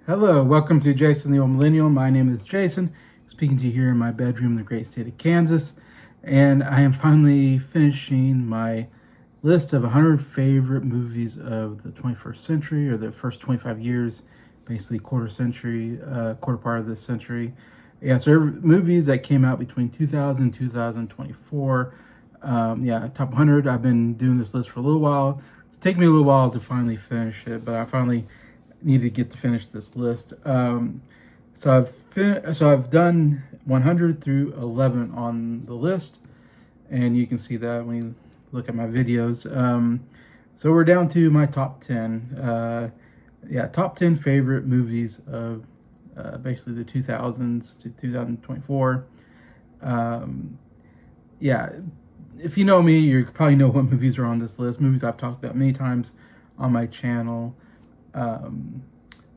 Hello, welcome to Jason the Old Millennial. My name is Jason, speaking to you here in my bedroom in the great state of Kansas. And I am finally finishing my list of 100 favorite movies of the 21st century, or the first 25 years, basically quarter century, quarter part of this century. Yeah, so movies that came out between 2000 and 2024. Top 100. I've been doing this list for a little while. It's taken me a little while to finally finish it, but I finally need to get to finish this list. So I've done 100 through 11 on the list, and you can see that when you look at my videos. So we're down to my top 10. Top 10 favorite movies of basically the 2000s to 2024. If you know me, you probably know what movies are on this list. Movies I've talked about many times on my channel.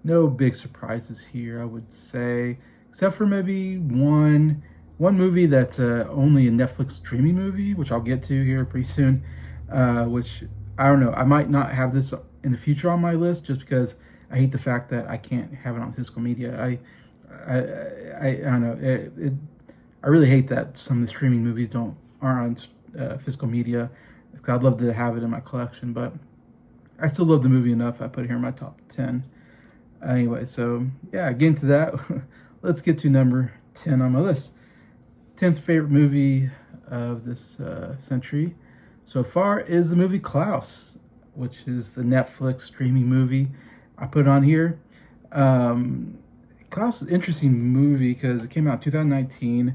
No big surprises here, I would say, except for maybe one movie that's only a Netflix streaming movie, which I'll get to here pretty soon. Which I don't know. I might not have this in the future on my list just because I hate the fact that I can't have it on physical media. I don't know. I really hate that some of the streaming movies aren't on physical media. I'd love to have it in my collection, but I still love the movie enough. I put it here in my top 10. Anyway, so yeah, getting to that, let's get to number 10 on my list. 10th favorite movie of this century so far is the movie Klaus, which is the Netflix streaming movie. I put it on here. Klaus is an interesting movie because it came out in 2019,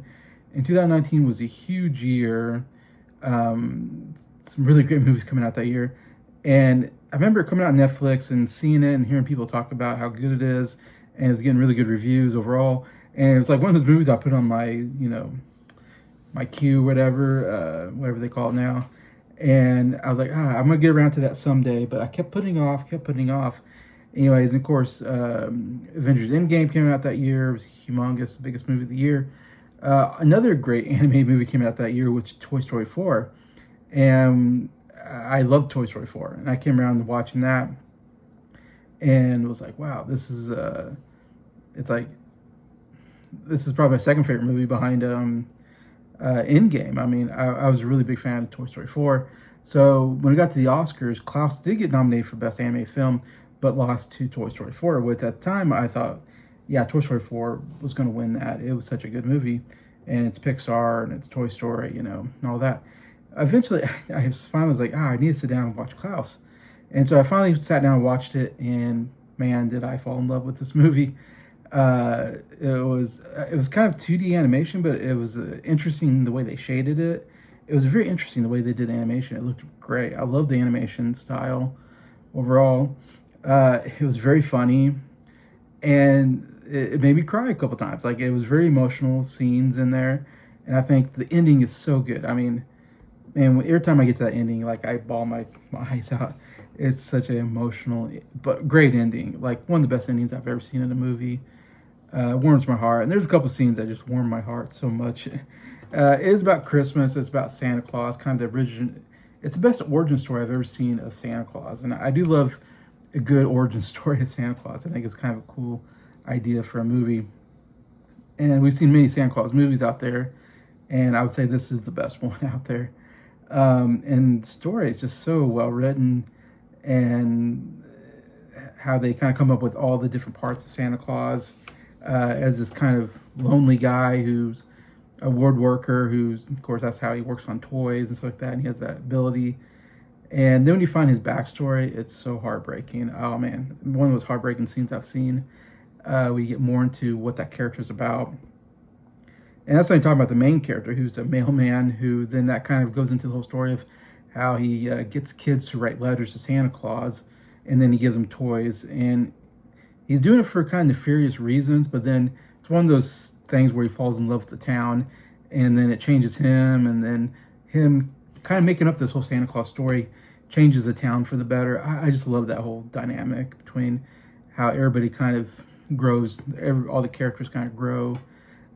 and 2019 was a huge year. Some really great movies coming out that year. And I remember it coming out on Netflix and seeing it and hearing people talk about how good it is, and it was getting really good reviews overall. And it was like one of those movies I put on my, my queue, whatever they call it now. And I was like, I'm gonna get around to that someday. But I kept putting off. Anyways, and of course, Avengers Endgame came out that year. It was humongous, the biggest movie of the year. Another great anime movie came out that year, which is Toy Story 4. And I loved Toy Story 4, and I came around to watching that, and was like, "Wow, this is probably my second favorite movie behind Endgame." I mean, I was a really big fan of Toy Story 4. So when it got to the Oscars, Klaus did get nominated for Best Animated Film, but lost to Toy Story 4. Which at the time I thought, yeah, Toy Story 4 was going to win that. It was such a good movie, and it's Pixar and it's Toy Story, and all that. Eventually, I finally was like, I need to sit down and watch Klaus. And so I finally sat down and watched it, and man, did I fall in love with this movie. It was kind of 2D animation, but it was interesting the way they shaded it. It was very interesting the way they did animation. It looked great. I love the animation style overall. It was very funny, and it made me cry a couple times. Like, it was very emotional scenes in there, and I think the ending is so good. I mean, and every time I get to that ending, like, I bawl my eyes out. It's such an emotional but great ending. Like, one of the best endings I've ever seen in a movie. Warms my heart. And there's a couple scenes that just warm my heart so much. It is about Christmas. It's about Santa Claus, kind of the origin. It's the best origin story I've ever seen of Santa Claus. And I do love a good origin story of Santa Claus. I think it's kind of a cool idea for a movie. And we've seen many Santa Claus movies out there, and I would say this is the best one out there. And the story is just so well written, and how they kind of come up with all the different parts of Santa Claus as this kind of lonely guy who's a woodworker, who's, of course, that's how he works on toys and stuff like that, and he has that ability. And then when you find his backstory, it's so heartbreaking. Oh man, one of the most heartbreaking scenes I've seen. We get more into what that character's about. And that's what I'm talking about, the main character, who's a mailman, who then that kind of goes into the whole story of how he gets kids to write letters to Santa Claus, and then he gives them toys. And he's doing it for kind of nefarious reasons, but then it's one of those things where he falls in love with the town, and then it changes him, and then him kind of making up this whole Santa Claus story changes the town for the better. I just love that whole dynamic between how everybody kind of grows, all the characters kind of grow.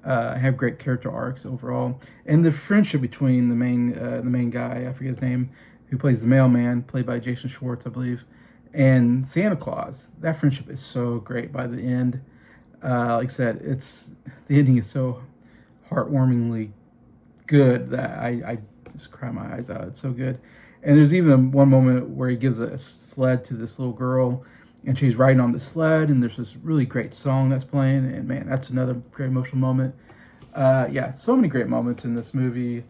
Have great character arcs overall, and the friendship between the main guy, I forget his name, who plays the mailman, played by Jason Schwartz, I believe, And Santa Claus, that friendship is so great by the end. Like I said, the ending is so heartwarmingly good that I just cry my eyes out. It's so good. And there's even one moment where he gives a sled to this little girl, and she's riding on the sled, and there's this really great song that's playing, and man, that's another great emotional moment. Yeah, so many great moments in this movie.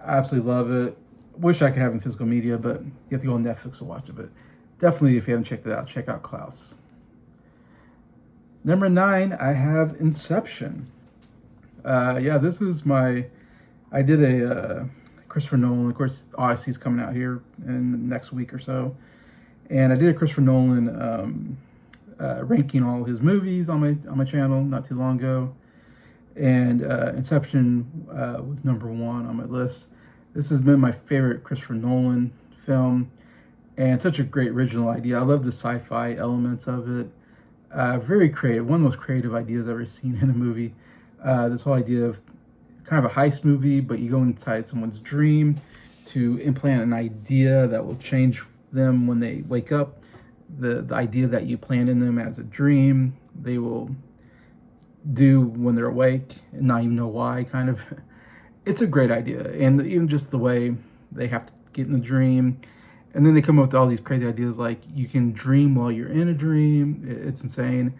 I absolutely love it. Wish I could have it in physical media, but you have to go on Netflix to watch it. But definitely, if you haven't checked it out, check out Klaus. Number 9, I have Inception. Yeah, this is my. I did a Christopher Nolan. Of course, Odyssey's coming out here in the next week or so, and I did a Christopher Nolan ranking all his movies on my channel not too long ago, and Inception was number 1 on my list. This has been my favorite Christopher Nolan film, and such a great original idea. I love the sci-fi elements of it. Very creative, one of the most creative ideas I've ever seen in a movie. This whole idea of kind of a heist movie, but you go inside someone's dream to implant an idea that will change them when they wake up. The idea that you plant in them as a dream, they will do when they're awake and not even know why, kind of. It's a great idea. And even just the way they have to get in the dream. And then they come up with all these crazy ideas like you can dream while you're in a dream. It's insane.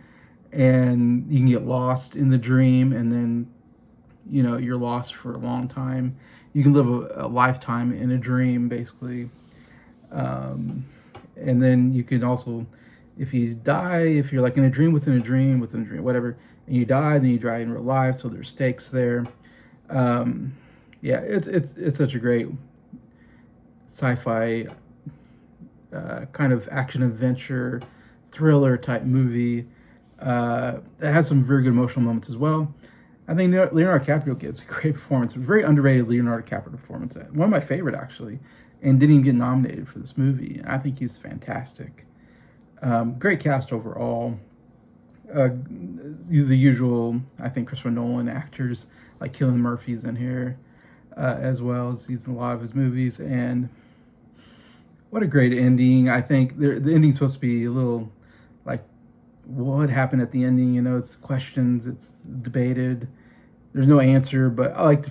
And you can get lost in the dream, and then you're lost for a long time. You can live a lifetime in a dream, basically. And then you can also, if you die, if you're like in a dream within a dream within a dream, whatever, and you die, then you die in real life. So there's stakes there. Yeah, it's such a great sci-fi kind of action adventure thriller type movie. That has some very good emotional moments as well. I think Leonardo DiCaprio gives a great performance, a very underrated Leonardo DiCaprio performance. One of my favorite, actually, and didn't even get nominated for this movie. I think he's fantastic. Great cast overall. The usual, I think, Christopher Nolan actors, like Cillian Murphy's in here, as well as he's in a lot of his movies. And what a great ending. I think the ending's supposed to be a little like, what happened at the ending? It's questions, it's debated. There's no answer, but I like to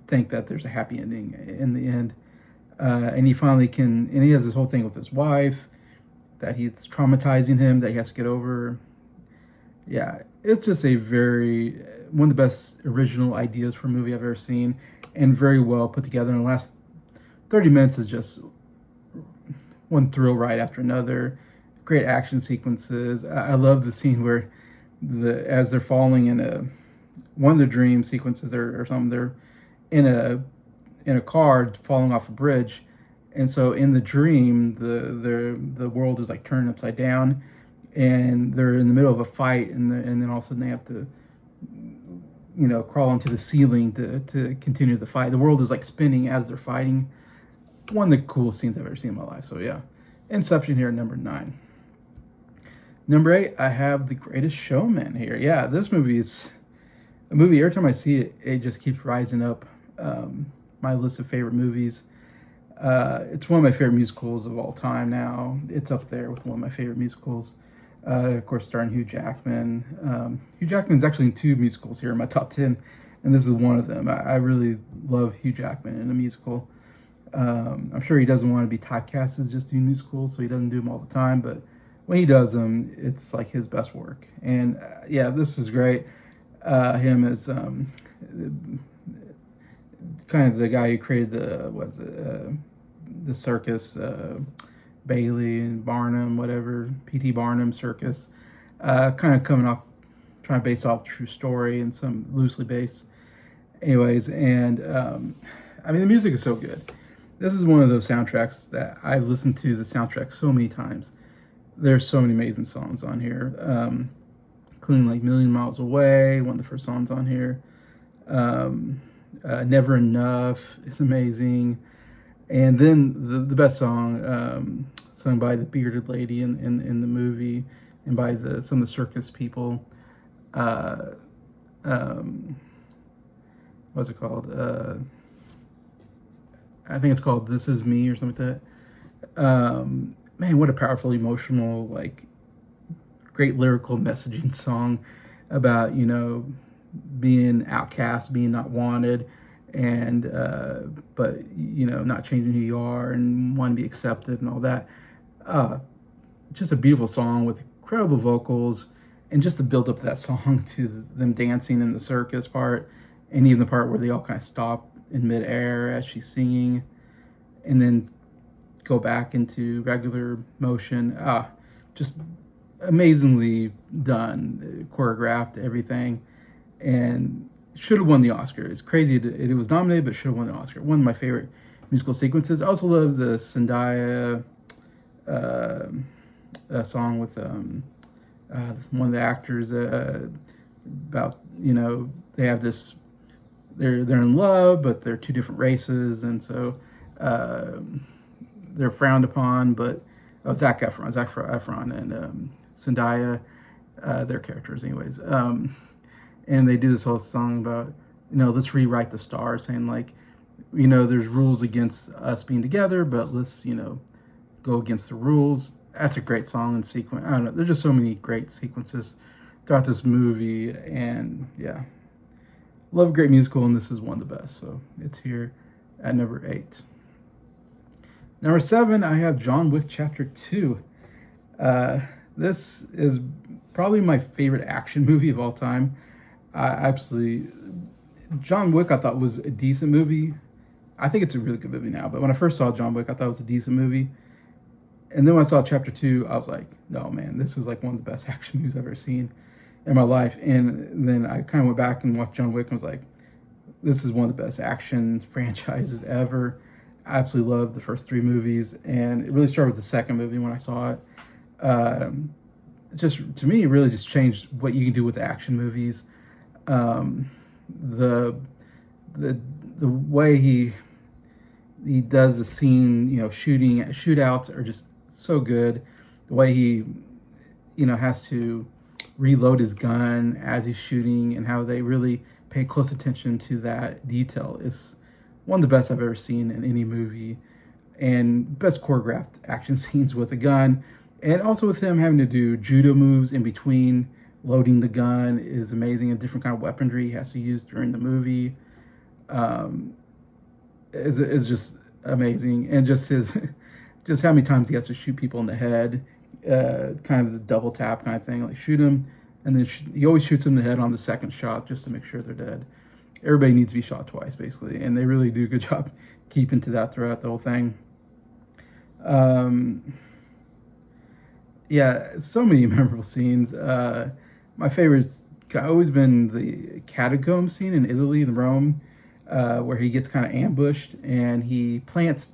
think that there's a happy ending in the end. And he finally can, and he has this whole thing with his wife that it's traumatizing him, that he has to get over. Yeah, it's just one of the best original ideas for a movie I've ever seen, and very well put together. In the last 30 minutes is just one thrill ride after another. Great action sequences. I love the scene where as they're falling in one of the dream sequences or something, they're in a car falling off a bridge, and so in the dream the world is like turned upside down, and they're in the middle of a fight, and then all of a sudden they have to crawl onto the ceiling to continue the fight. The world is like spinning as they're fighting. One of the coolest scenes I've ever seen in my life. So yeah, Inception here at number 9. Number 8, I have The Greatest Showman here. Yeah, this movie is a movie, every time I see it, it just keeps rising up my list of favorite movies. It's one of my favorite musicals of all time now. It's up there with one of my favorite musicals. Of course, starring Hugh Jackman. Hugh Jackman's actually in 2 musicals here in my top 10, and this is one of them. I really love Hugh Jackman in a musical. I'm sure he doesn't want to be typecast as just doing musicals, so he doesn't do them all the time, but when he does them, it's like his best work. And yeah, this is great. Him as kind of the guy who created the circus, Bailey and Barnum, whatever, P.T. Barnum circus, kind of trying to base off true story and some loosely based. Anyways, and I mean, the music is so good. This is one of those soundtracks that I've listened to the soundtrack so many times. There's so many amazing songs on here, including like Million Miles Away, one of the first songs on here. Never Enough is amazing. And then the best song, sung by the bearded lady in the movie and by some of the circus people. What's it called? I think it's called This Is Me or something like that. man, what a powerful, emotional, like great lyrical messaging song about, being outcast, being not wanted, and but not changing who you are and wanting to be accepted and all that. Uh, just a beautiful song with incredible vocals, and just the build up to that song to them dancing in the circus part, and even the part where they all kind of stop in midair as she's singing, and then go back into regular motion. Just amazingly done, choreographed, everything, and should have won the Oscar. It's crazy it was nominated, but should have won the Oscar. One of my favorite musical sequences. I also love the Zendaya song with one of the actors about they have this they're in love, but they're two different races, and so they're frowned upon. But Zac Efron and Zendaya, their characters, anyways. And they do this whole song about, let's rewrite the stars, saying like, there's rules against us being together, but let's, go against the rules. That's a great song and sequence. I don't know. There's just so many great sequences throughout this movie, and yeah, love a great musical, and this is one of the best. So it's here at number 8. Number 7, I have John Wick Chapter 2. This is probably my favorite action movie of all time. John Wick I thought was a decent movie. I think it's a really good movie now, but when I first saw John Wick, I thought it was a decent movie. And then when I saw Chapter 2, I was like, no, man, this is like one of the best action movies I've ever seen in my life. And then I kind of went back and watched John Wick and was like, this is one of the best action franchises ever. I absolutely loved the first 3 movies, and it really started with the second movie when I saw it. Just, to me, it really just changed what you can do with action movies. The way he does the scene, shootouts are just so good. The way he, has to reload his gun as he's shooting, and how they really pay close attention to that detail is one of the best I've ever seen in any movie, and best choreographed action scenes with a gun, and also with him having to do judo moves in between loading the gun is amazing, and different kind of weaponry he has to use during the movie is just amazing, and just just how many times he has to shoot people in the head, kind of the double tap kind of thing, like shoot him, and then he always shoots him in the head on the second shot just to make sure they're dead. Everybody needs to be shot twice, basically, and they really do a good job keeping to that throughout the whole thing. Yeah, so many memorable scenes. My favorite's always been the catacomb scene in Italy, in Rome, where he gets kind of ambushed and he plants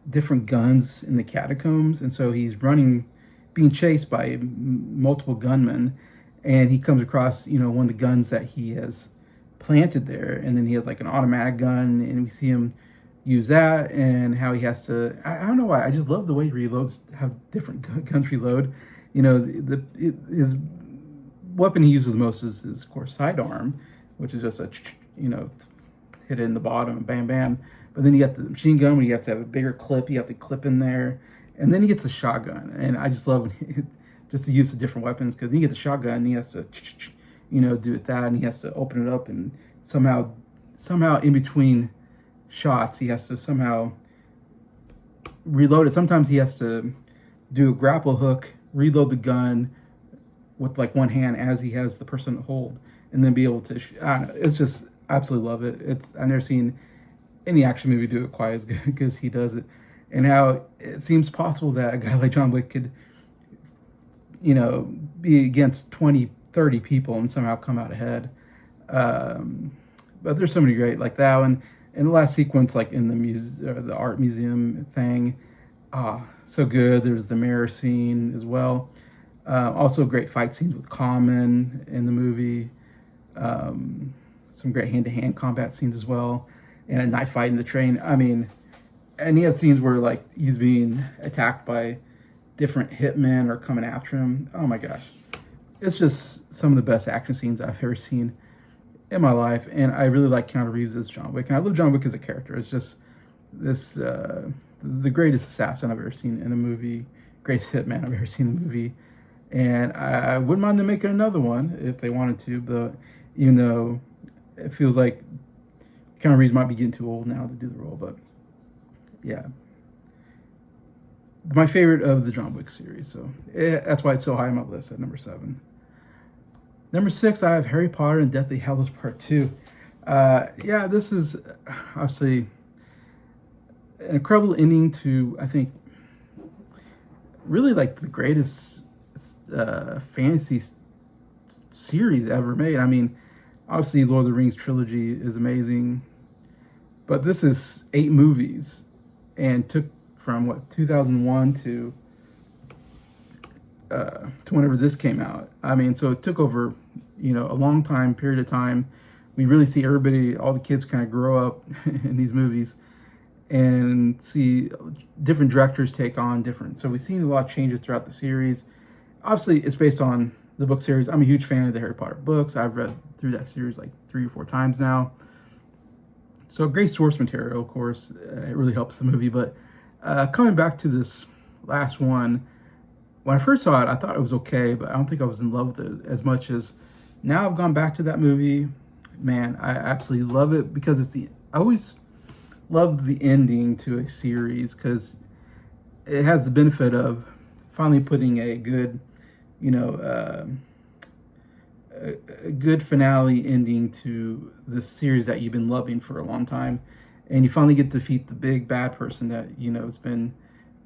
different guns in the catacombs, and so he's running, being chased by multiple gunmen, and he comes across one of the guns that he has planted there, and then he has like an automatic gun, and we see him use that, and how he has to, I don't know why, I just love the way he reloads, how different guns reload. His weapon he uses the most is of course sidearm, which is just a hit it in the bottom and bam bam. But then you got the machine gun where you have to have a bigger clip, you have to clip in there, and then he gets the shotgun, and I just love just the use of different weapons, because then you get the shotgun and he has to do it that, and he has to open it up, and somehow in between shots he has to somehow reload it. Sometimes he has to do a grapple hook, reload the gun with like one hand as he has the person to hold, and then be able to I don't know, it's just, I absolutely love it. I've never seen any action movie do it quite as good as he does it, and how it seems possible that a guy like John Wick could be against 20, 30 people and somehow come out ahead. But there's so many great like that one. And the last sequence, like in the art museum thing, so good. There's the mirror scene as well. Also great fight scenes with Common in the movie. Some great hand-to-hand combat scenes as well, and a knife fight in the train. I mean, and he has scenes where like he's being attacked by different hitmen or coming after him. Oh my gosh, it's just some of the best action scenes I've ever seen in my life, and I really like Keanu Reeves as John Wick, and I love John Wick as a character. It's just the greatest assassin I've ever seen in a movie, greatest hitman I've ever seen in the movie. And I wouldn't mind them making another one if they wanted to, but even though it feels like Keanu Reeves might be getting too old now to do the role, but yeah. My favorite of the John Wick series, so that's why it's so high on my list at number 7. Number 6, I have Harry Potter and Deathly Hallows Part 2. Yeah, this is obviously an incredible ending to, I think, really like the greatest fantasy series ever made. I mean, obviously, Lord of the Rings trilogy is amazing, but this is 8 movies and took from what 2001 to whenever this came out. I mean, so it took over, a long time period of time. We really see everybody, all the kids, kind of grow up in these movies, and see different directors take on different. So we've seen a lot of changes throughout the series. Obviously, it's based on the book series. I'm a huge fan of the Harry Potter books. I've read through that series like 3 or 4 times now. So great source material, of course. It really helps the movie. But coming back to this last one, when I first saw it, I thought it was okay, but I don't think I was in love with it as much as now I've gone back to that movie. Man, I absolutely love it because I always love the ending to a series because it has the benefit of finally putting a good, a good finale ending to this series that you've been loving for a long time. And you finally get to defeat the big bad person that, has been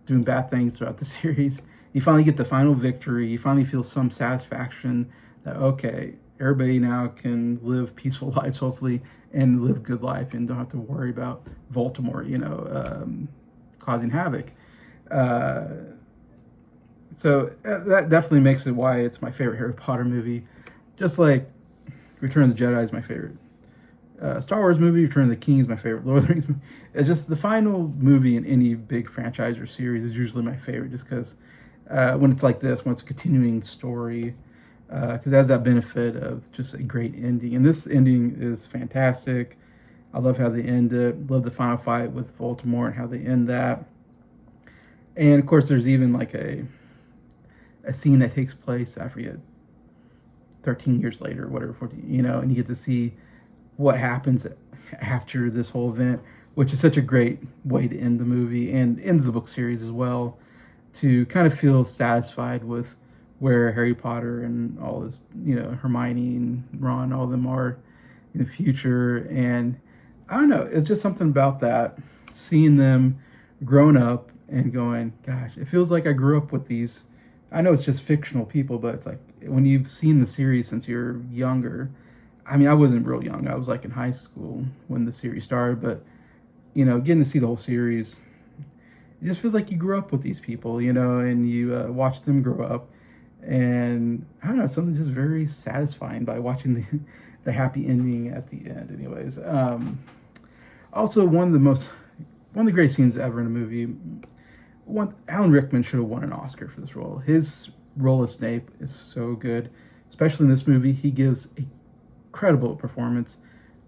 doing bad things throughout the series. You finally get the final victory. You finally feel some satisfaction that, okay, everybody now can live peaceful lives, hopefully, and live a good life and don't have to worry about Voldemort, causing havoc. So that definitely makes it why it's my favorite Harry Potter movie. Just like Return of the Jedi is my favorite Star Wars movie, Return of the King is my favorite Lord of the Rings movie. It's just the final movie in any big franchise or series is usually my favorite just because when it's like this, when it's a continuing story, because it has that benefit of just a great ending. And this ending is fantastic. I love how they end it. Love the final fight with Voldemort and how they end that. And of course, there's even like a scene that takes place, I forget, 13 years later, whatever, 14, and you get to see what happens after this whole event, which is such a great way to end the movie and ends the book series as well, to kind of feel satisfied with where Harry Potter and all his, Hermione and Ron, all of them are in the future. And I don't know, it's just something about that, seeing them grown up and going, gosh, it feels like I grew up with these. I know it's just fictional people, but it's like when you've seen the series since you're younger. I mean, I wasn't real young. I was like in high school when the series started, but, getting to see the whole series, it just feels like you grew up with these people, and you watch them grow up. And I don't know, something just very satisfying by watching the happy ending at the end anyways. Also, one of the great scenes ever in a movie. Alan Rickman should have won an Oscar for this role. His role as Snape is so good, especially in this movie. He gives a incredible performance.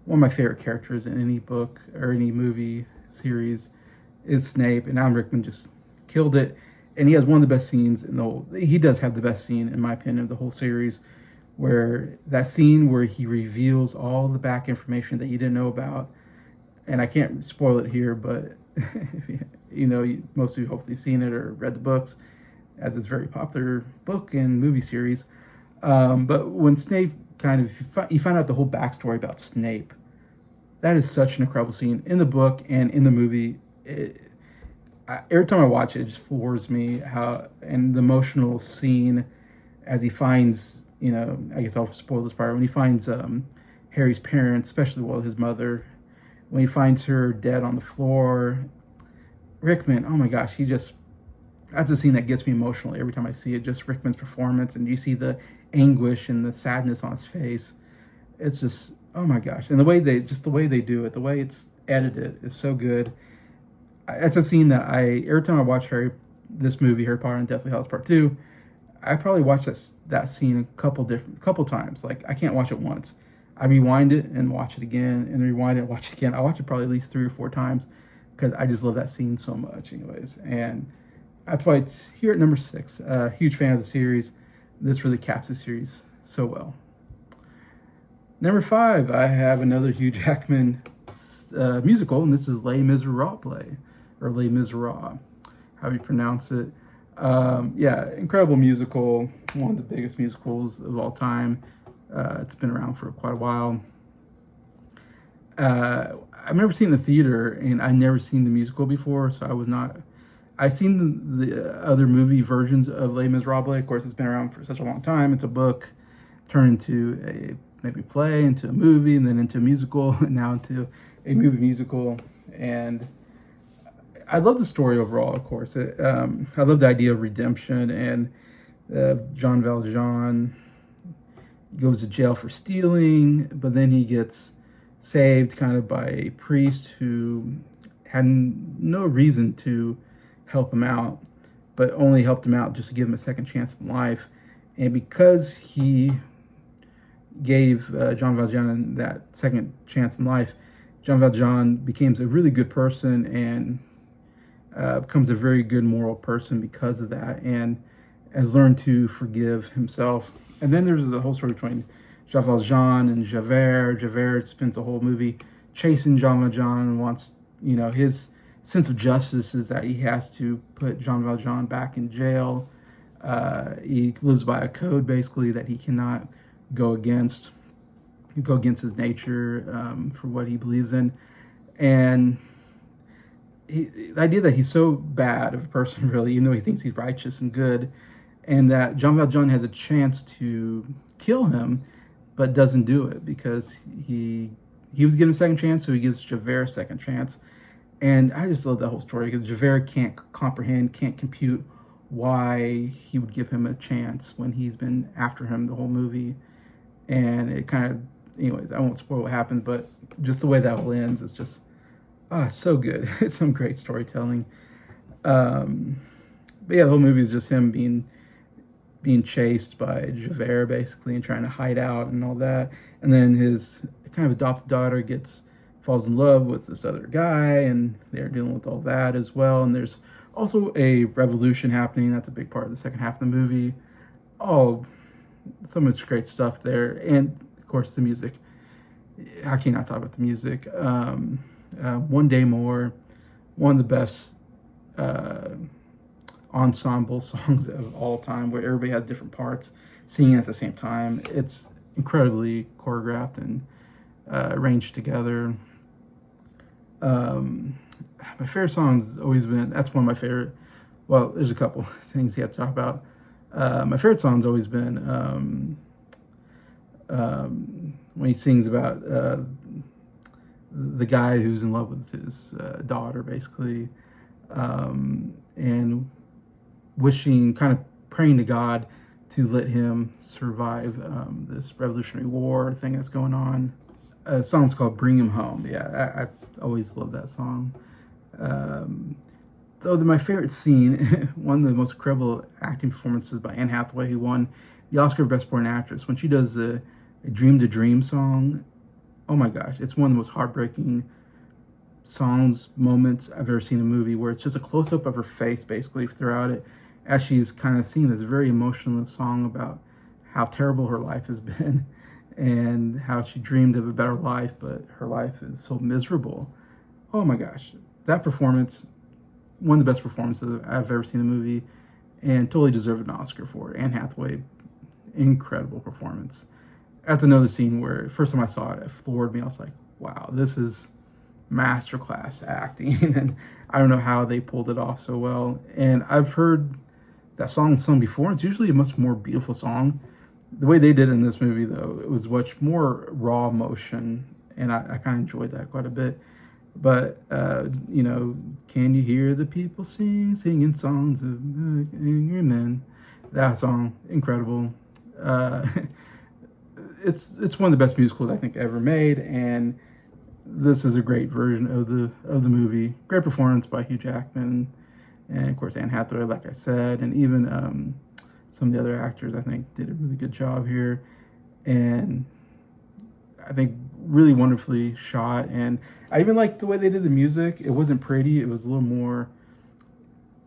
One of my favorite characters in any book or any movie series is Snape, and Alan Rickman just killed it. And he has one of the best scenes in the whole. He does have the best scene, in my opinion, of the whole series, where that scene where he reveals all the back information that you didn't know about. And I can't spoil it here, but most of you hopefully seen it or read the books, as it's a very popular book and movie series. But when Snape you find out the whole backstory about Snape, that is such an incredible scene in the book and in the movie. Every time I watch it, it just floors me and the emotional scene as he finds, I guess I'll spoil this part, when he finds Harry's parents, especially his mother, when he finds her dead on the floor. Rickman, oh my gosh, that's a scene that gets me emotional every time I see it. Just Rickman's performance, and you see the anguish and the sadness on his face. It's just, oh my gosh. And the way they do it, the way it's edited is so good. It's a scene that every time I watch this movie, Harry Potter and Deathly Hallows Part 2, I probably watch that scene a couple times. Like, I can't watch it once. I rewind it and watch it again, and rewind it and watch it again. I watch it probably at least 3 or 4 times because I just love that scene so much anyways. And That's why it's here at number 6. Huge fan of the series. This really caps the series so well. Number 5, I have another Hugh Jackman musical, and this is Les Miserables, or Les Miserables, how you pronounce it. Yeah, incredible musical, one of the biggest musicals of all time. It's been around for quite a while. I've never seen the theater, and I've never seen the musical before, so I was not. I've seen the other movie versions of Les Miserables. Of course, it's been around for such a long time. It's a book turned into a maybe play, into a movie, and then into a musical, and now into a movie musical. And I love the story overall, of course. I love the idea of redemption, and Jean Valjean goes to jail for stealing, but then he gets saved kind of by a priest who had no reason to help him out, but only helped him out just to give him a second chance in life. And because he gave Jean Valjean that second chance in life, Jean Valjean becomes a really good person and becomes a very good moral person because of that, and has learned to forgive himself. And then there's the whole story between Jean Valjean and Javert. Javert spends the whole movie chasing Jean Valjean and wants, his sense of justice is that he has to put Jean Valjean back in jail. He lives by a code, basically, that he cannot go against his nature for what he believes in. And the idea that he's so bad of a person, really, even though he thinks he's righteous and good, and that Jean Valjean has a chance to kill him, but doesn't do it because he was given a second chance, so he gives Javert a second chance. And I just love that whole story because Javert can't comprehend, can't compute why he would give him a chance when he's been after him the whole movie. And it kind of, anyways, I won't spoil what happens, but just the way that all ends is just, so good. It's some great storytelling. But yeah, the whole movie is just him being chased by Javert, basically, and trying to hide out and all that. And then his kind of adopted daughter falls in love with this other guy, and they're dealing with all that as well. And there's also a revolution happening. That's a big part of the second half of the movie. Oh, so much great stuff there. And, of course, the music. How can I not talk about the music? One Day More, one of the best ensemble songs of all time, where everybody has different parts singing at the same time. It's incredibly choreographed and arranged together. My favorite song's always been, that's one of my favorite, well, there's a couple things you have to talk about. My favorite song's always been when he sings about the guy who's in love with his daughter, basically, and wishing, kind of praying to God to let him survive this Revolutionary War thing that's going on. The song's called Bring Him Home. Yeah, I always love that song. Though my favorite scene, one of the most incredible acting performances by Anne Hathaway, who won the Oscar for Best Supporting Actress, when she does a Dream to Dream song. Oh my gosh, it's one of the most heartbreaking moments I've ever seen in a movie, where it's just a close-up of her face, basically, throughout it, as she's kind of singing this very emotional song about how terrible her life has been and how she dreamed of a better life, but her life is so miserable. Oh my gosh, that performance, one of the best performances I've ever seen in a movie, and totally deserved an Oscar for it. Anne Hathaway, incredible performance. That's another scene where, first time I saw it, it floored me. I was like, wow, this is masterclass acting. And I don't know how they pulled it off so well. And I've heard that song sung before. It's usually a much more beautiful song. The way they did it in this movie, though, it was much more raw emotion, and I kind of enjoyed that quite a bit. But, can you hear the people singing songs of angry men? That song, incredible. It's one of the best musicals I think ever made, and this is a great version of the movie. Great performance by Hugh Jackman, and of course Anne Hathaway, like I said, and even some of the other actors I think did a really good job here, and I think really wonderfully shot. And I even liked the way they did the music. It wasn't pretty. It was a little more.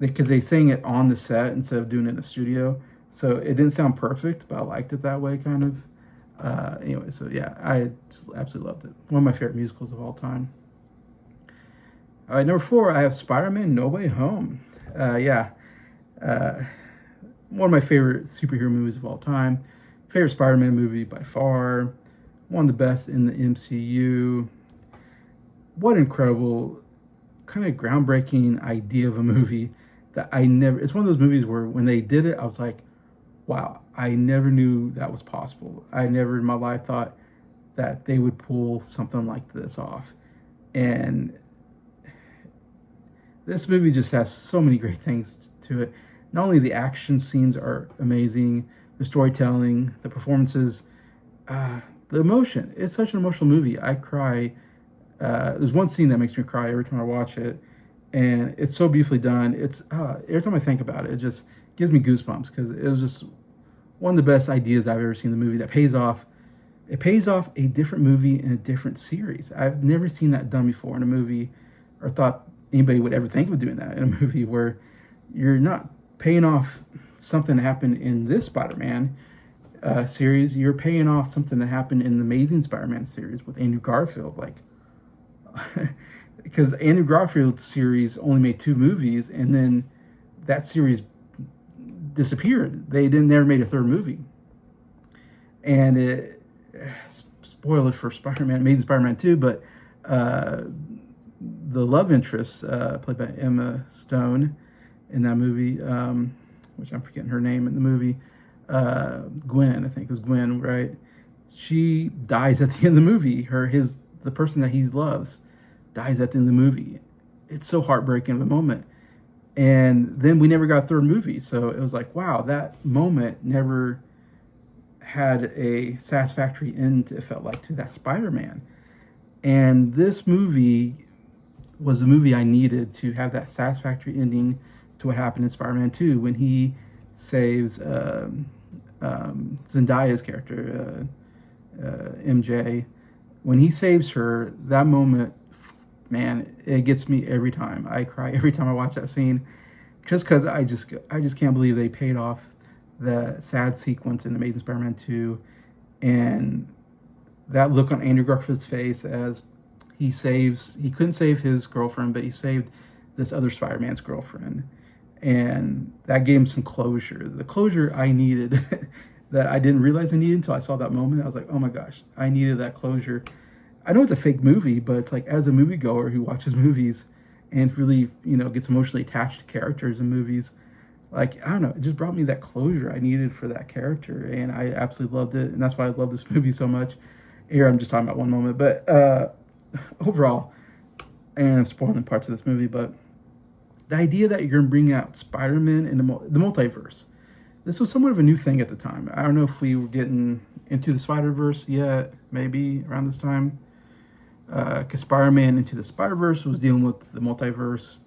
because they sang it on the set instead of doing it in the studio. So it didn't sound perfect, but I liked it that way, kind of. Anyway, so yeah, I just absolutely loved it. One of my favorite musicals of all time. All right, number 4, I have Spider-Man: No Way Home. Yeah, one of my favorite superhero movies of all time. Favorite Spider-Man movie by far. One of the best in the MCU. What incredible, kind of groundbreaking idea of a movie that I never. It's one of those movies where when they did it, I was like, wow, I never knew that was possible. I never in my life thought that they would pull something like this off. And this movie just has so many great things to it. Not only the action scenes are amazing, the storytelling, the performances, the emotion. It's such an emotional movie. I cry. There's one scene that makes me cry every time I watch it, and it's so beautifully done. It's every time I think about it, it just gives me goosebumps because it was just one of the best ideas I've ever seen in the movie that pays off. It pays off a different movie in a different series. I've never seen that done before in a movie, or thought anybody would ever think of doing that in a movie where you're not paying off something that happened in this Spider-Man series. You're paying off something that happened in the Amazing Spider-Man series with Andrew Garfield. Like, because Andrew Garfield's series only made 2 movies, and then that series disappeared. They didn't never made a 3rd movie, and it spoiler for Spider-Man, Amazing Spider-Man 2, but the love interest played by Emma Stone in that movie, which I'm forgetting her name in the movie, Gwen, I think it was Gwen, right? She dies at the end of the movie. The person that he loves dies at the end of the movie. It's so heartbreaking of a moment. And then we never got a 3rd movie. So it was like, wow, that moment never had a satisfactory end, it felt like, to that Spider-Man. And this movie was the movie I needed to have that satisfactory ending to what happened in Spider-Man 2 when he saves Zendaya's character, MJ. When he saves her, that moment, man, it gets me every time. I cry every time I watch that scene, just because I just can't believe they paid off the sad sequence in Amazing Spider-Man 2, and that look on Andrew Garfield's face as he couldn't save his girlfriend, but he saved this other Spider-Man's girlfriend, and that gave him some closure. The closure I needed that I didn't realize I needed until I saw that moment. I was like, oh my gosh, I needed that closure. I know it's a fake movie, but it's like, as a moviegoer who watches movies and really, gets emotionally attached to characters in movies, like, I don't know, it just brought me that closure I needed for that character, and I absolutely loved it, and that's why I love this movie so much. Here, I'm just talking about one moment, but overall, and I'm spoiling parts of this movie, but the idea that you're going to bring out Spider-Man in the multiverse, this was somewhat of a new thing at the time. I don't know if we were getting into the Spider-Verse yet, maybe around this time, because Spider-Man Into the Spider-Verse was dealing with the multiverse.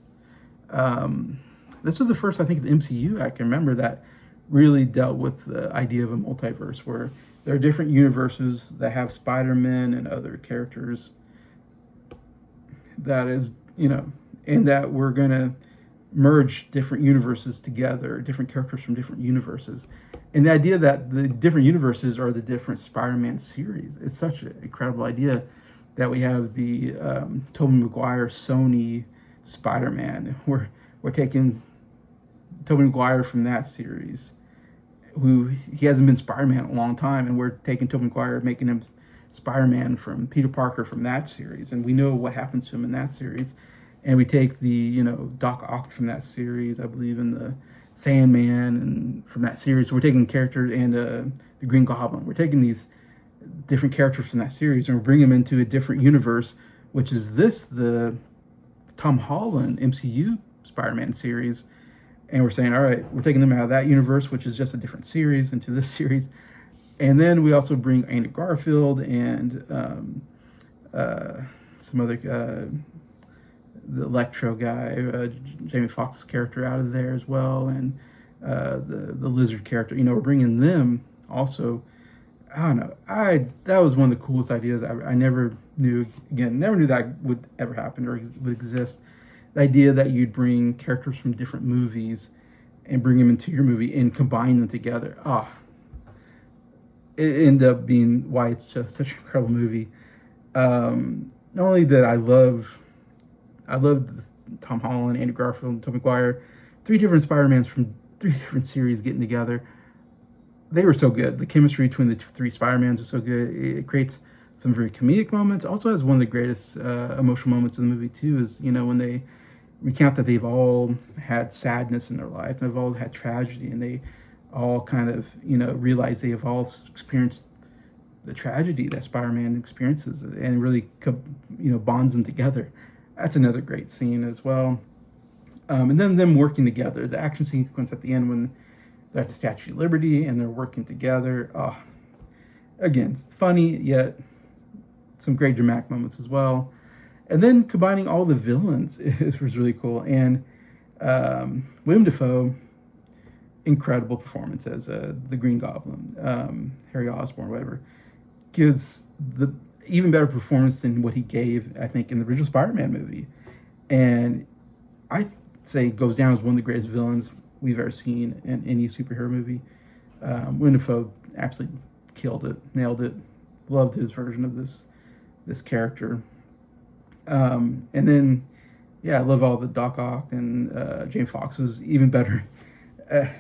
This was the first, I think, the MCU I can remember that really dealt with the idea of a multiverse, where there are different universes that have Spider-Man and other characters that is, and that we're going to merge different universes together, different characters from different universes. And the idea that the different universes are the different Spider-Man series. It's such an incredible idea that we have the Tobey Maguire Sony Spider-Man. We're taking Tobey Maguire from that series, who he hasn't been Spider-Man in a long time, and we're taking Tobey Maguire, making him Spider-Man from Peter Parker from that series, and we know what happens to him in that series. And we take the Doc Ock from that series, I believe, in the Sandman, and from that series, we're taking characters, and the Green Goblin. We're taking these different characters from that series, and we're bringing them into a different universe, which is the Tom Holland MCU Spider-Man series. And we're saying, all right, we're taking them out of that universe, which is just a different series, into this series. And then we also bring Andrew Garfield and some other, the Electro guy, Jamie Foxx's character, out of there as well, and the Lizard character. We're bringing them also. I don't know. That was one of the coolest ideas. I never knew that would ever happen or would exist. the idea that you'd bring characters from different movies and bring them into your movie and combine them together. It ended up being why it's just such an incredible movie. Not only that I love Tom Holland, Andrew Garfield, and Tobey Maguire, three different Spider-Mans from three different series getting together. They were so good. The chemistry between the three Spider-Mans was so good. It creates some very comedic moments. Also has one of the greatest emotional moments in the movie too, is, you know, when they recount that they've all had sadness in their lives, and they've all had tragedy, and they all kind of, you know, realize they have all experienced the tragedy that Spider-Man experiences, and really, you know, bonds them together. That's another great scene as well. And then them working together, the action sequence at the end when they're at the Statue of Liberty and they're working together. Again, it's funny, yet some great dramatic moments as well. And then combining all the villains was really cool. And William Dafoe, incredible performance as the Green Goblin, Harry Osborn, whatever, gives the even better performance than what he gave, I think, in the original Spider-Man movie. And I say goes down as one of the greatest villains we've ever seen in any superhero movie. William Dafoe absolutely killed it, nailed it. Loved his version of this character. And then, yeah, I love all the Doc Ock, and Jamie Foxx was even better.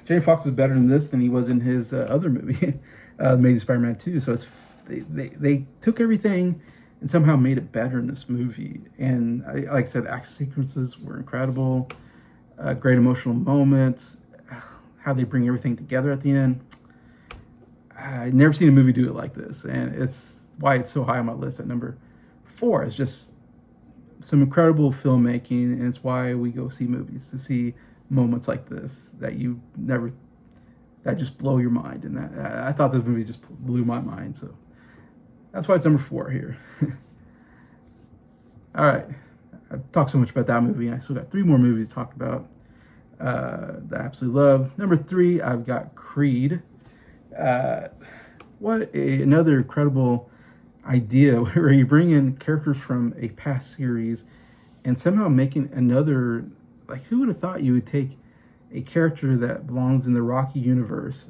Jamie Foxx was better in this than he was in his other movie, Amazing Spider-Man 2. So they took everything and somehow made it better in this movie. And like I said, the action sequences were incredible. Great emotional moments. How they bring everything together at the end. I've never seen a movie do it like this, and it's why it's so high on my list at number 4. It's just some incredible filmmaking, and it's why we go see movies, to see moments like this that just blow your mind. And that I thought this movie just blew my mind, so that's why it's number 4 here. All right, I've talked so much about that movie, and I still got 3 more movies to talk about that I absolutely love. Number 3, I've got Creed. Another incredible idea where you bring in characters from a past series and somehow making another, like, who would have thought you would take a character that belongs in the Rocky universe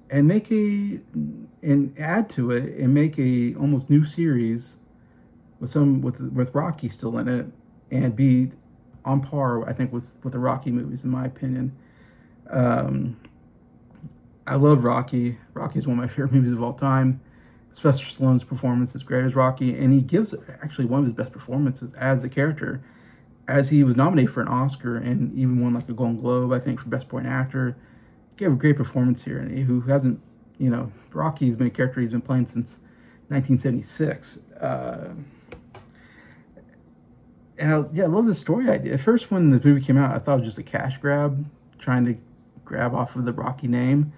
and add to it and make a almost new series with Rocky still in it, and be on par, I think, with the Rocky movies, in my opinion. I love Rocky. Rocky is one of my favorite movies of all time. Sylvester Stallone's performance is great as Rocky, and he gives actually one of his best performances as the character, as he was nominated for an Oscar and even won like a Golden Globe, I think, for Best Supporting Actor. He gave a great performance here, and who hasn't, you know, Rocky's been a character he's been playing since 1976. And I love the story idea. At first, when the movie came out, I thought it was just a cash grab, trying to grab off of the Rocky name.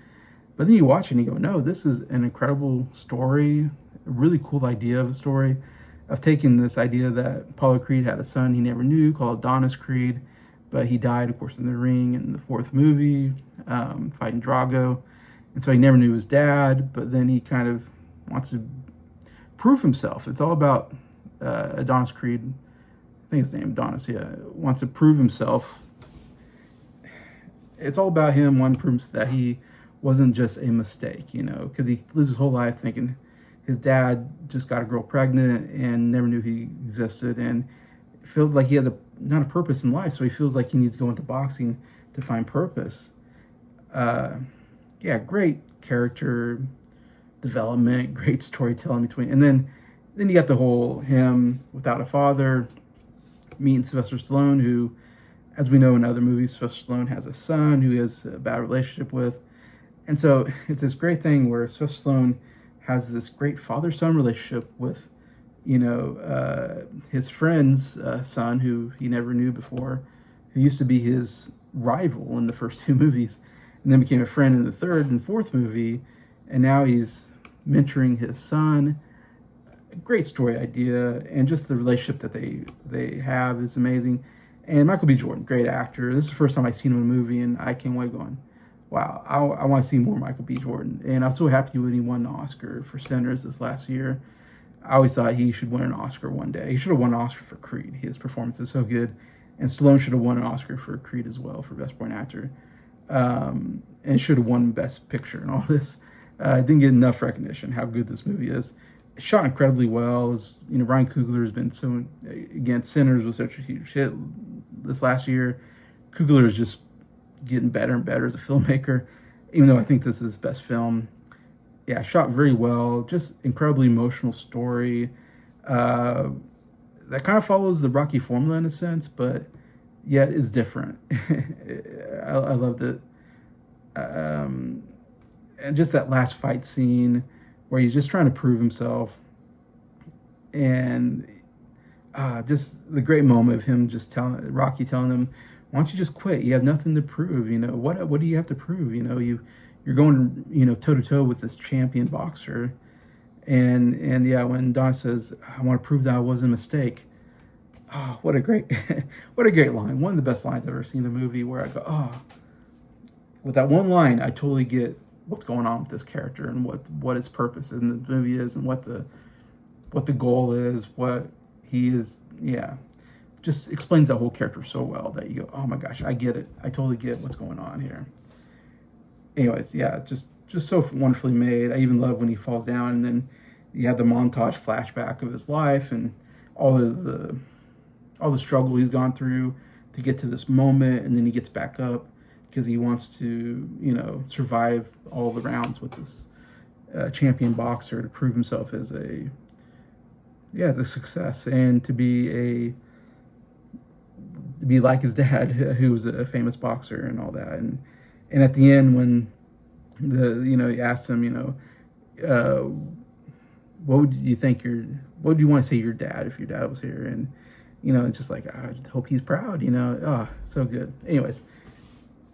But then you watch it and you go, no, this is an incredible story, a really cool idea of a story, of taking this idea that Apollo Creed had a son he never knew called Adonis Creed, but he died, of course, in the ring in the 4th movie, fighting Drago. And so he never knew his dad, but then he kind of wants to prove himself. It's all about Adonis Creed, I think his name Adonis, wants to prove himself. It's all about him wanting to prove that he wasn't just a mistake, you know, because he lives his whole life thinking his dad just got a girl pregnant and never knew he existed, and feels like he has not a purpose in life, so he feels like he needs to go into boxing to find purpose. Great character development, great storytelling between, and then you got the whole him without a father, meeting Sylvester Stallone, who, as we know in other movies, Sylvester Stallone has a son who he has a bad relationship with. And so it's this great thing where Sylvester Stallone has this great father-son relationship with, you know, his friend's son, who he never knew before, who used to be his rival in the first 2 movies, and then became a friend in the 3rd and 4th movie, and now he's mentoring his son. A great story idea, and just the relationship that they have is amazing. And Michael B. Jordan, great actor. This is the first time I've seen him in a movie, and I came away going, wow, I want to see more Michael B. Jordan. And I was so happy when he won an Oscar for Sinners this last year. I always thought he should win an Oscar one day. He should have won an Oscar for Creed. His performance is so good. And Stallone should have won an Oscar for Creed as well for Best Supporting Actor, and should have won Best Picture and all this. Didn't get enough recognition how good this movie is. It's shot incredibly well. Ryan Coogler has been so, again, Sinners was such a huge hit this last year. Coogler is just getting better and better as a filmmaker, even though I think this is his best film. Yeah, shot very well. Just incredibly emotional story. That kind of follows the Rocky formula in a sense, but yet is different. I loved it. And just that last fight scene where he's just trying to prove himself. And just the great moment of him just Rocky telling him, why don't you just quit? You have nothing to prove. What do you have to prove? You're going, toe to toe with this champion boxer. And yeah, when Don says, I want to prove that I wasn't a mistake. Oh, what a great line. One of the best lines I've ever seen in a movie, where I go, with that one line, I totally get what's going on with this character and what his purpose in the movie is, and what the goal is, what he is. Yeah. Just explains that whole character so well that you go, oh my gosh, I get it. I totally get what's going on here. Anyways, yeah, just so wonderfully made. I even love when he falls down, and then you have the montage flashback of his life and all the struggle he's gone through to get to this moment, and then he gets back up because he wants to, survive all the rounds with this champion boxer to prove himself as a success, and to be like his dad, who was a famous boxer and all that. And at the end, when he asks him, what would you want to say to your dad if your dad was here? And, it's just like, I hope he's proud, so good. Anyways,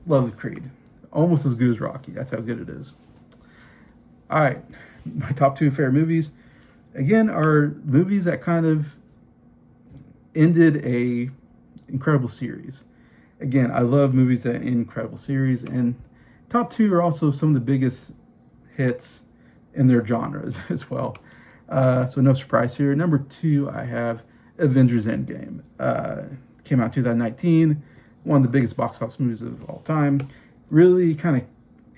love Creed. Almost as good as Rocky. That's how good it is. All right. My top 2 favorite movies, again, are movies that kind of ended a incredible series. Again, I love movies that end incredible series, and top 2 are also some of the biggest hits in their genres as well. So no surprise here. Number 2, I have Avengers Endgame. Came out in 2019, one of the biggest box office movies of all time. Really kind of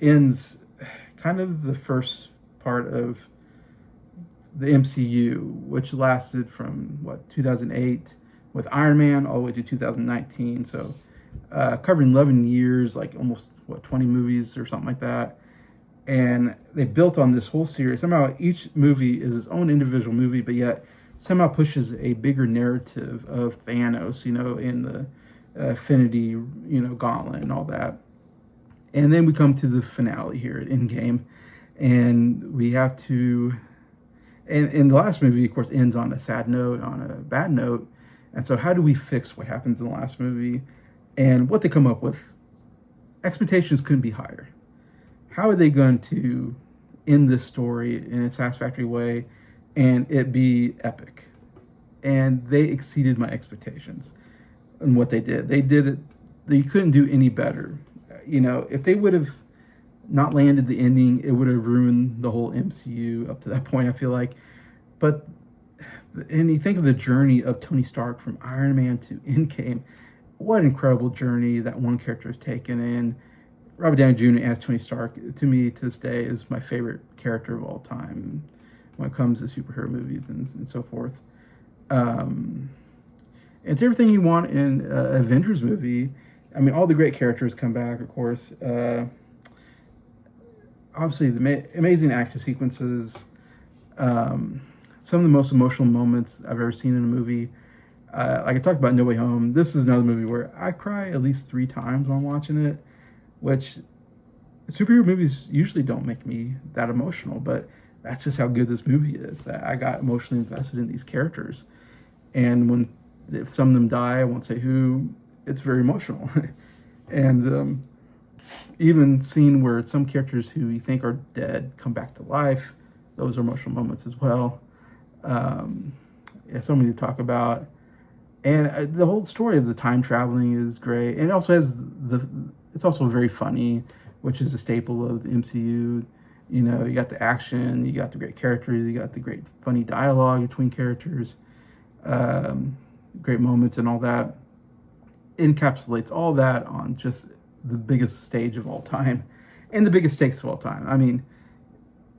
ends kind of the first part of the MCU, which lasted from 2008 with Iron Man all the way to 2019. So covering 11 years, like almost 20 movies or something like that. And they built on this whole series. Somehow each movie is its own individual movie, but yet somehow pushes a bigger narrative of Thanos, in the Infinity, gauntlet and all that. And then we come to the finale here at Endgame, and we have to, and the last movie, of course, ends on a sad note, on a bad note. And so how do we fix what happens in the last movie? And what they come up with, expectations couldn't be higher. How are they going to end this story in a satisfactory way and it be epic? And they exceeded my expectations in what they did. They did it. They couldn't do any better. If they would have not landed the ending, it would have ruined the whole MCU up to that point, I feel like. And you think of the journey of Tony Stark from Iron Man to Endgame. What an incredible journey that one character has taken. And Robert Downey Jr. as Tony Stark, to me, to this day, is my favorite character of all time when it comes to superhero movies and so forth. It's everything you want in an Avengers movie. I mean, all the great characters come back, of course. Obviously, the amazing action sequences. Some of the most emotional moments I've ever seen in a movie. Like I talked about No Way Home, this is another movie where I cry at least 3 times when I'm watching it, which superhero movies usually don't make me that emotional, but that's just how good this movie is, that I got emotionally invested in these characters. And if some of them die, I won't say who, it's very emotional. And even seeing where some characters who you think are dead come back to life, those are emotional moments as well. So many to talk about. And the whole story of the time traveling is great. And it also has it's also very funny, which is a staple of the MCU. You got the action, you got the great characters, you got the great funny dialogue between characters, great moments and all that. encapsulates all that on just the biggest stage of all time and the biggest stakes of all time. I mean,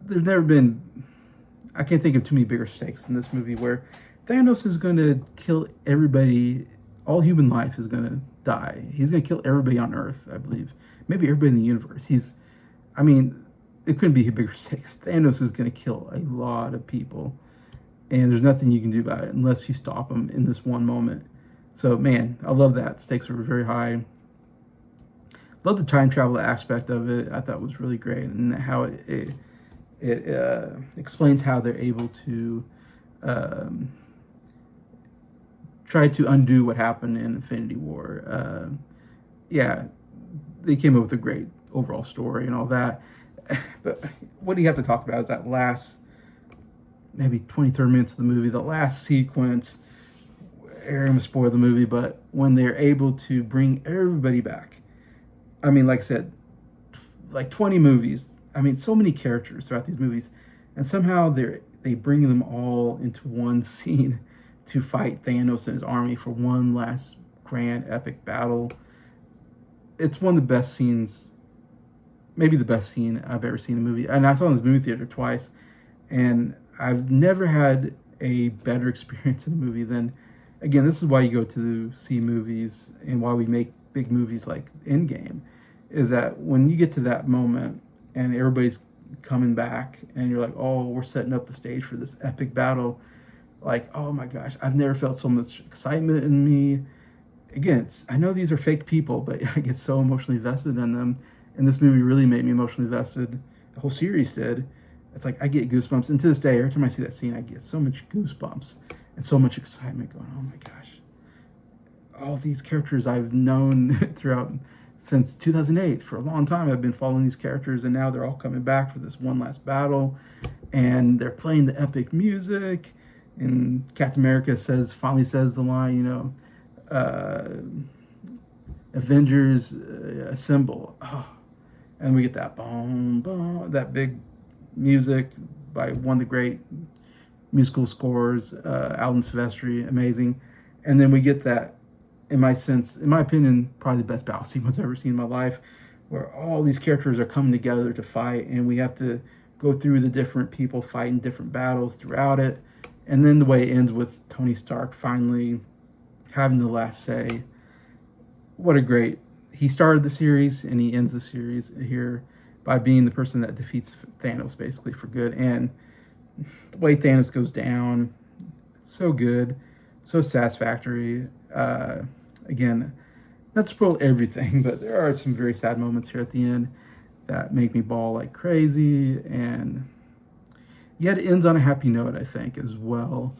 there's never been, I can't think of too many bigger stakes in this movie where Thanos is going to kill everybody. All human life is going to die. He's going to kill everybody on Earth, I believe. Maybe everybody in the universe. I mean, it couldn't be bigger stakes. Thanos is going to kill a lot of people. And there's nothing you can do about it unless you stop him in this one moment. So, man, I love that. Stakes were very high. Love the time travel aspect of it. I thought was really great. And how it explains how they're able to try to undo what happened in Infinity War. Yeah, they came up with a great overall story and all that. But what do you have to talk about is that last maybe 23rd minutes of the movie, the last sequence. I'm going to spoil the movie, but when they're able to bring everybody back. I mean, like I said, like 20 movies. I mean, so many characters throughout these movies. And somehow they bring them all into one scene to fight Thanos and his army for one last grand epic battle. It's one of the best scenes, maybe the best scene I've ever seen in a movie. And I saw it in this movie theater twice. And I've never had a better experience in a movie than, again, this is why you go to see movies and why we make big movies like Endgame, is that when you get to that moment and everybody's coming back and you're like, oh, we're setting up the stage for this epic battle. Like, oh my gosh, I've never felt so much excitement in me. Again, I know these are fake people, but I get so emotionally invested in them. And this movie really made me emotionally invested. The whole series did. It's like I get goosebumps. And to this day, every time I see that scene, I get so much goosebumps and so much excitement going, oh my gosh. All these characters I've known throughout since 2008. For a long time, I've been following these characters, and now they're all coming back for this one last battle. And they're playing the epic music. And Captain America finally says the line, Avengers assemble. Oh. And we get that boom, boom, that big music by one of the great musical scores, Alan Silvestri, amazing. And then we get that, in my opinion, probably the best battle sequence I've ever seen in my life, where all these characters are coming together to fight, and we have to go through the different people fighting different battles throughout it. And then the way it ends with Tony Stark finally having the last say. What a great... He started the series, and he ends the series here by being the person that defeats Thanos, basically, for good. And the way Thanos goes down, so good, so satisfactory. Again, not to spoil everything, but there are some very sad moments here at the end that make me bawl like crazy. And yet it ends on a happy note, I think, as well.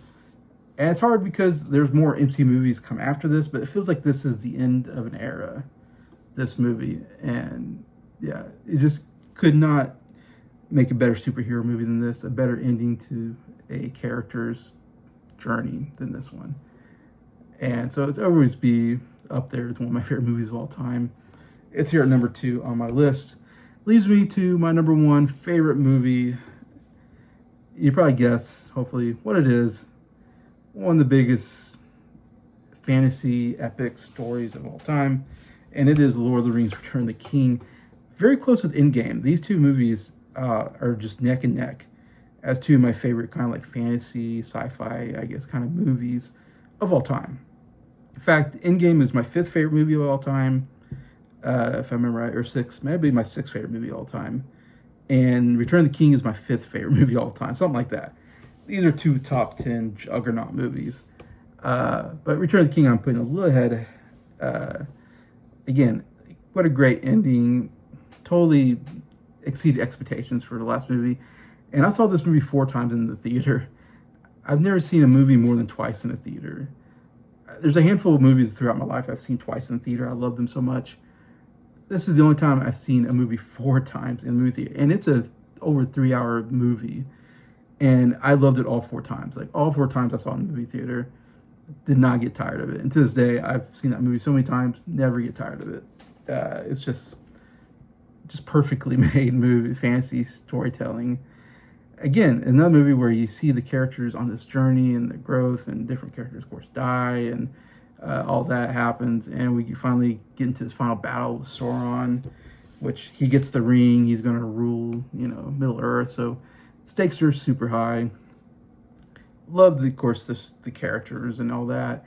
And it's hard because there's more MC movies come after this, but it feels like this is the end of an era, this movie. And yeah, it just could not make a better superhero movie than this, a better ending to a character's journey than this one. And so it's always be up there as one of my favorite movies of all time. It's here at number 2 on my list. Leaves me to my number 1 favorite movie. You probably guess, hopefully, what it is. One of the biggest fantasy epic stories of all time. And it is Lord of the Rings: Return of the King. Very close with Endgame. These two movies are just neck and neck as two of my favorite kind of like fantasy, sci-fi, I guess, kind of movies of all time. In fact, Endgame is my 5th favorite movie of all time, if I remember right, or 6th, maybe my 6th favorite movie of all time. And Return of the King is my 5th favorite movie of all time, something like that. These are 2 top 10 juggernaut movies. But Return of the King I'm putting a little ahead. Again, what a great ending. Totally exceeded expectations for the last movie. And I saw this movie 4 times in the theater. I've never seen a movie more than twice in the theater. There's a handful of movies throughout my life I've seen twice in the theater. I love them so much. This is the only time I've seen a movie 4 times in the movie theater. And it's over 3-hour movie. And I loved it all 4 times. Like, all 4 times I saw it in the movie theater. Did not get tired of it. And to this day, I've seen that movie so many times, never get tired of it. It's just perfectly made movie, fantasy storytelling. Again, another movie where you see the characters on this journey and the growth, and different characters, of course, die. And all that happens, and we finally get into this final battle with Sauron, which he gets the ring. He's going to rule, Middle Earth. So stakes are super high. Love, of course, the characters and all that,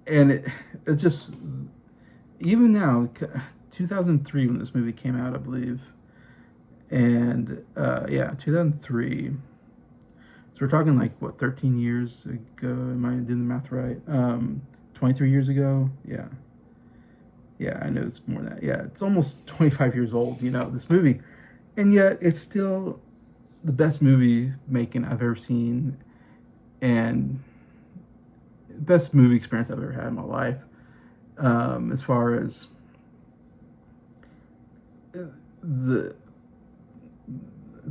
and it just, even now, 2003 when this movie came out, I believe, and yeah, 2003. So we're talking like what, 13 years ago? Am I doing the math right? 23 years ago? Yeah. Yeah, I know it's more than that. Yeah, it's almost 25 years old, this movie. And yet it's still the best movie making I've ever seen, and best movie experience I've ever had in my life. As far as the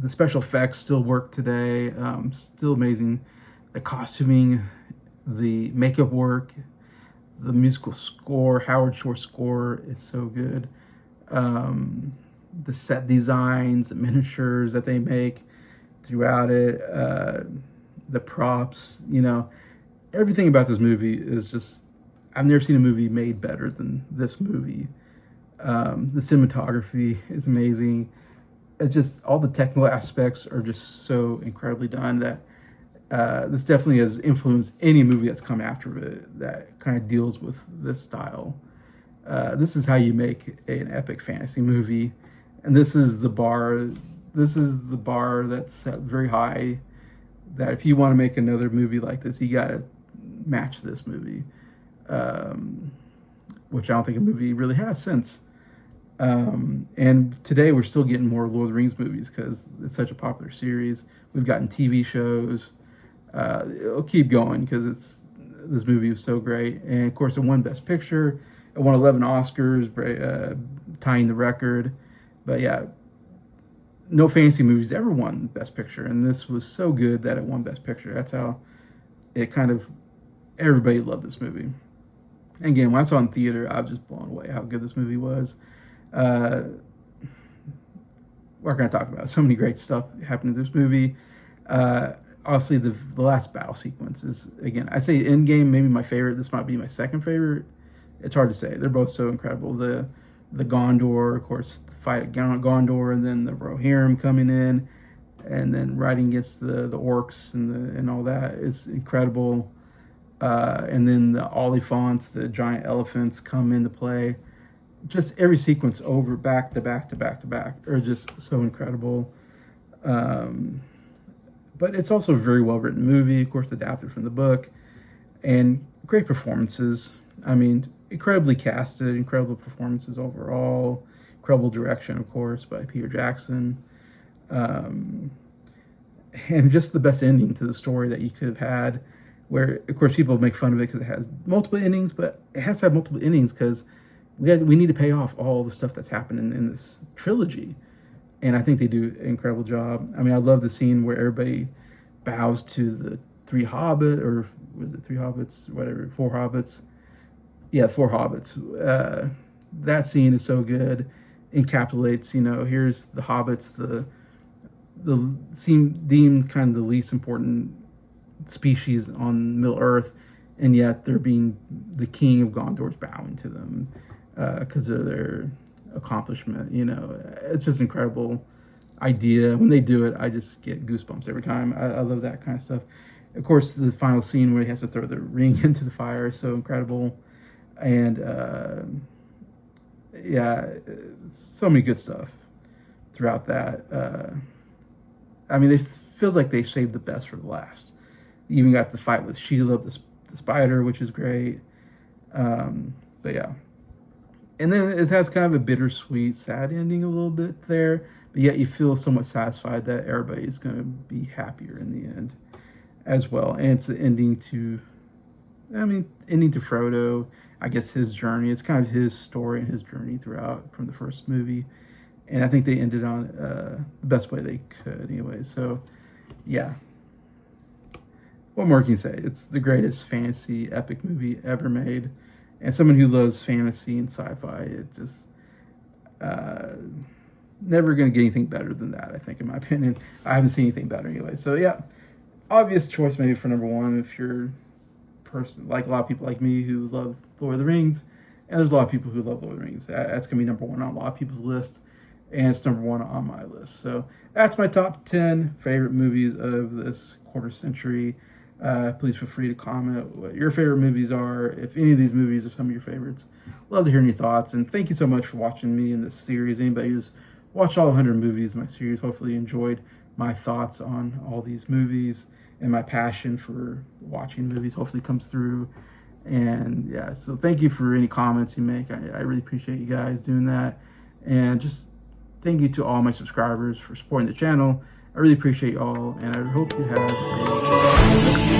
special effects still work today, still amazing. The costuming, the makeup work, the musical score, Howard Shore score is so good. The set designs, the miniatures that they make throughout it, the props, everything about this movie is just, I've never seen a movie made better than this movie. The cinematography is amazing. It's just, all the technical aspects are just so incredibly done that this definitely has influenced any movie that's come after it that kind of deals with this style. This is how you make an epic fantasy movie, and this is the bar. This is the bar that's set very high. That if you want to make another movie like this, you got to match this movie, which I don't think a movie really has since. And today we're still getting more Lord of the Rings movies because it's such a popular series. We've gotten TV shows. It'll keep going because this movie was so great. And of course, it won Best Picture. It won 11 Oscars, tying the record. But yeah, no fantasy movies ever won Best Picture, and this was so good that it won Best Picture. That's how it kind of, everybody loved this movie. And again, when I saw it in theater, I was just blown away how good this movie was. What can I talk about? So many great stuff happened in this movie. Obviously, the last battle sequence is, again, I say Endgame, maybe my favorite. This might be my second favorite. It's hard to say. They're both so incredible. The Gondor, of course, the fight at Gondor, and then the Rohirrim coming in, and then riding against the orcs and all that is incredible. And then the Oliphants, the giant elephants, come into play. Just every sequence over, back to back to back to back, are just so incredible. But it's also a very well written movie, of course, adapted from the book, and great performances. I mean, incredibly casted, incredible performances overall, incredible direction, of course, by Peter Jackson, and just the best ending to the story that you could have had. Where, of course, people make fun of it because it has multiple endings, but it has to have multiple endings because we need to pay off all the stuff that's happened in this trilogy. And I think they do an incredible job. I mean, I love the scene where everybody bows to the three hobbit, or was it three hobbits, whatever, four hobbits. Yeah, four hobbits. That scene is so good. Encapsulates, here's the hobbits, the seem deemed kind of the least important species on Middle Earth, and yet they're being, the king of Gondor's bowing to them because of their accomplishment. It's just incredible idea. When they do it, I just get goosebumps every time. I love that kind of stuff. Of course, the final scene where he has to throw the ring into the fire is so incredible. And yeah, so many good stuff throughout that. I mean, it feels like they saved the best for the last. You even got the fight with Sheila, the spider, which is great. But yeah. And then it has kind of a bittersweet, sad ending a little bit there, but yet you feel somewhat satisfied that everybody's going to be happier in the end as well. And it's an ending to Frodo, I guess his journey. It's kind of his story and his journey throughout from the first movie. And I think they ended on the best way they could anyway. So, yeah. What more can you say? It's the greatest fantasy epic movie ever made. And someone who loves fantasy and sci-fi, it just never going to get anything better than that, I think, in my opinion. I haven't seen anything better anyway. So, yeah, obvious choice maybe for number one if you're person, like a lot of people like me who love Lord of the Rings, and there's a lot of people who love Lord of the Rings. That's gonna be number one on a lot of people's list, and it's number one on my list. So that's my top 10 favorite movies of this quarter century. Please feel free to comment what your favorite movies are, if any of these movies are some of your favorites. Love to hear any thoughts, and thank you so much for watching me in this series. Anybody who's watched all 100 movies in my series, hopefully enjoyed my thoughts on all these movies, and my passion for watching movies hopefully comes through. And yeah, so thank you for any comments you make. I really appreciate you guys doing that. And just thank you to all my subscribers for supporting the channel. I really appreciate y'all, and I hope you have a